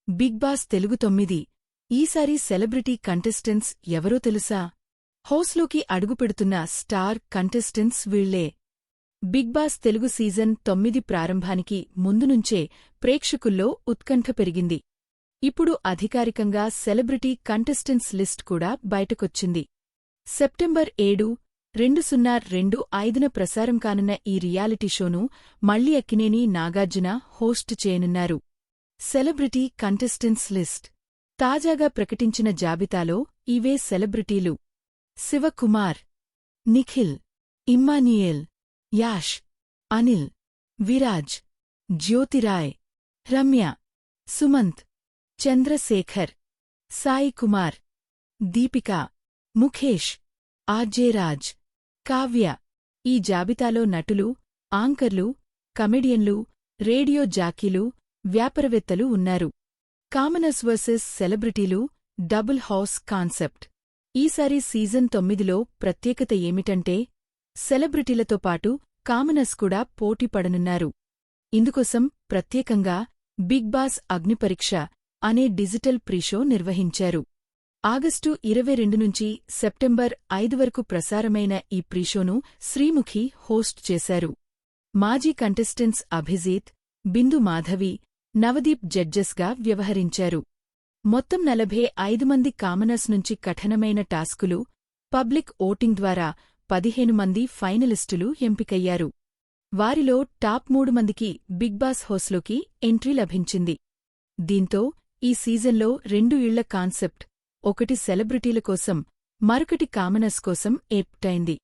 Big boss Telugu 9 ఈసారి celebrity contestants ఎవరో తెలుసా? హౌస్లోకి అడుగుపెడుతున్న స్టార్ కంటెస్టెంట్స్ వీళ్లే. బిగ్ బాస్ తెలుగు సీజన్ 9 ప్రారంభానికి ముందునుంచే ప్రేక్షకుల్లో ఉత్కంఠ పెరిగింది. ఇప్పుడు అధికారికంగా సెలబ్రిటీ కంటెస్టెంట్స్ లిస్ట్ కూడా బయటకొచ్చింది. సెప్టెంబర్ 7, 2025న ప్రసారం కానున్న ఈ రియాలిటీ షోను మళ్లీ అక్కినేని నాగార్జున హోస్ట్ చేయనున్నారు. సెలబ్రిటీ కంటెస్టెంట్స్ లిస్ట్ తాజాగా ప్రకటించిన జాబితాలో ఇవే సెలబ్రిటీలు: శివకుమార్, నిఖిల్, ఇమ్మాన్యుయేల్, యాష్, అనిల్, విరాజ్, జ్యోతిరాయ్, రమ్య, సుమంత్, చంద్రశేఖర్, సాయి కుమార్, దీపిక, ముఖేష్, ఆర్జే రాజ్, కావ్య. ఈ జాబితాలో నటులు, యాంకర్లు, కమెడియన్లు, రేడియో జాకీలు, వ్యాపారవేత్తలు ఉన్నారు. కామనర్స్ వర్సెస్ సెలబ్రిటీలు డబుల్ హౌస్ కాన్సెప్ట్. ఈసారి సీజన్ 9లో ప్రత్యేకత ఏమిటంటే సెలబ్రిటీలతో పాటు కామనర్స్ కూడా పోటీ పడనున్నారు. ఇందుకోసం ప్రత్యేకంగా బిగ్ బాస్ అగ్నిపరీక్ష అనే డిజిటల్ ప్రీషో నిర్వహించారు. ఆగస్టు 22 నుంచి సెప్టెంబర్ 5 వరకు ప్రసారమైన ఈ ప్రీషోను శ్రీముఖి హోస్ట్ చేశారు. మాజీ కంటెస్టెంట్స్ అభిజీత్, బిందు మాధవి, నవదీప్ జడ్జెస్గా వ్యవహరించారు. మొత్తం 45 మంది కామనర్స్ నుంచి కఠినమైన టాస్కులు, పబ్లిక్ ఓటింగ్ ద్వారా 15 మంది ఫైనలిస్టులు ఎంపికయ్యారు. వారిలో టాప్ 3 మందికి బిగ్ బాస్ హౌస్లోకి ఎంట్రీ లభించింది. దీంతో ఈ సీజన్లో 2 ఇళ్ల కాన్సెప్ట్, ఒకటి సెలబ్రిటీల కోసం, మరొకటి కామనర్స్ కోసం ఏర్పాటైంది.